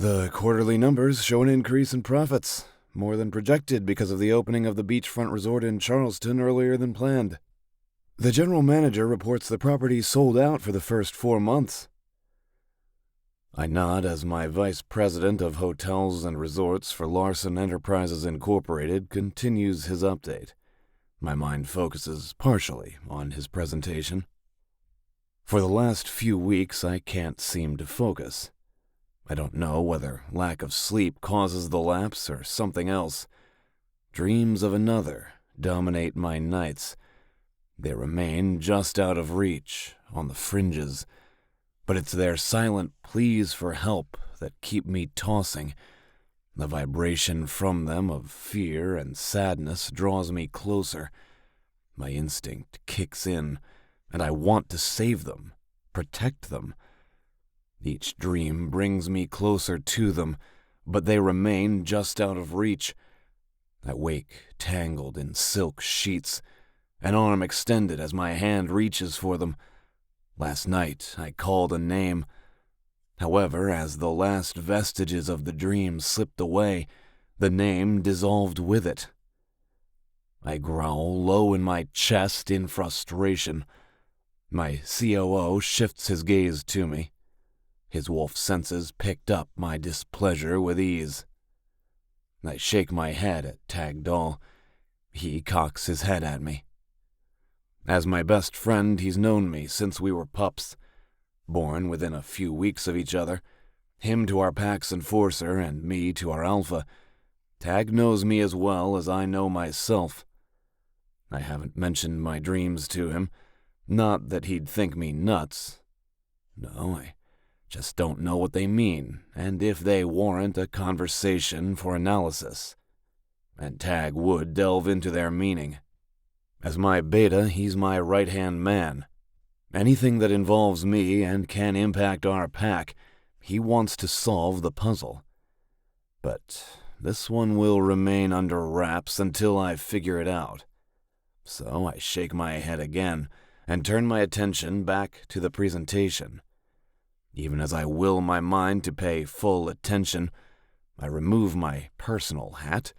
The quarterly numbers show an increase in profits, more than projected because of the opening of the beachfront resort in Charleston earlier than planned. The general manager reports the property sold out for the first 4 months. I nod as my vice president of hotels and resorts for Larson Enterprises Incorporated continues his update. My mind focuses partially on his presentation. For the last few weeks, I can't seem to focus. I don't know whether lack of sleep causes the lapse or something else. Dreams of another dominate my nights. They remain just out of reach, on the fringes, but it's their silent pleas for help that keep me tossing. The vibration from them of fear and sadness draws me closer. My instinct kicks in, and I want to save them, protect them. Each dream brings me closer to them, but they remain just out of reach. I wake tangled in silk sheets, an arm extended as my hand reaches for them. Last night I called a name. However, as the last vestiges of the dream slipped away, the name dissolved with it. I growl low in my chest in frustration. My COO shifts his gaze to me. His wolf senses picked up my displeasure with ease. I shake my head at Tag Doll. He cocks his head at me. As my best friend, he's known me since we were pups. Born within a few weeks of each other, him to our Pax Enforcer and me to our Alpha, Tag knows me as well as I know myself. I haven't mentioned my dreams to him, not that he'd think me nuts. No, I just don't know what they mean, and if they warrant a conversation for analysis. And Tag would delve into their meaning. As my beta, he's my right-hand man. Anything that involves me and can impact our pack, he wants to solve the puzzle. But this one will remain under wraps until I figure it out. So I shake my head again and turn my attention back to the presentation. Even as I will my mind to pay full attention, I remove my personal hat.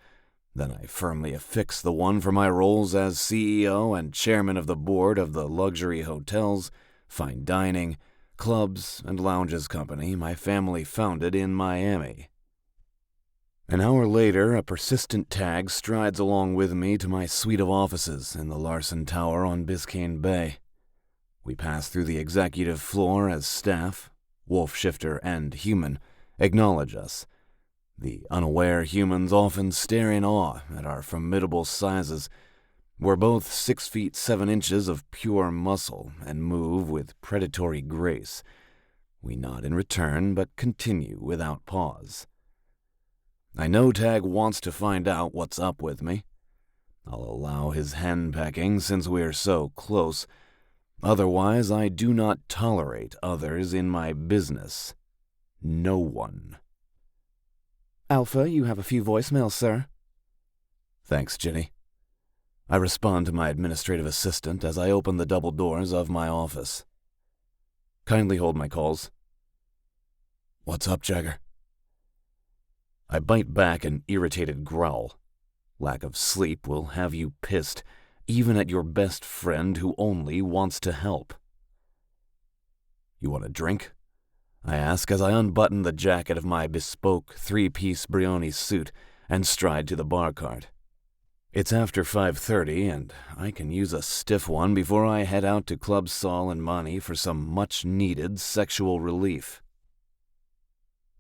Then I firmly affix the one for my roles as CEO and chairman of the board of the luxury hotels, fine dining, clubs, and lounges company my family founded in Miami. An hour later, a persistent Tag strides along with me to my suite of offices in the Larson Tower on Biscayne Bay. We pass through the executive floor as staff, wolf shifter and human, acknowledge us. The unaware humans often stare in awe at our formidable sizes. We're both 6 feet 7 inches of pure muscle and move with predatory grace. We nod in return, but continue without pause. I know Tag wants to find out what's up with me. I'll allow his henpecking since we're so close. Otherwise, I do not tolerate others in my business. No one. Alpha, you have a few voicemails, sir. Thanks, Ginny. I respond to my administrative assistant as I open the double doors of my office. Kindly hold my calls. What's up, Jagger? I bite back an irritated growl. Lack of sleep will have you pissed, even at your best friend who only wants to help. You want a drink? I ask as I unbutton the jacket of my bespoke 3-piece Brioni suit and stride to the bar cart. It's after 5:30, and I can use a stiff one before I head out to Club Sol and Monty for some much-needed sexual relief.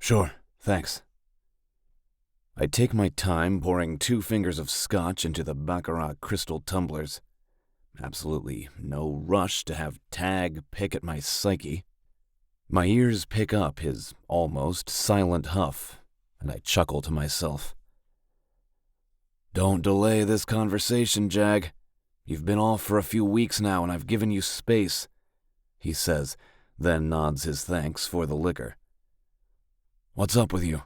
Sure, thanks. I take my time pouring 2 fingers of scotch into the Baccarat crystal tumblers. Absolutely no rush to have Tag pick at my psyche. My ears pick up his almost silent huff, and I chuckle to myself. Don't delay this conversation, Jag. You've been off for a few weeks now, and I've given you space, he says, then nods his thanks for the liquor. What's up with you?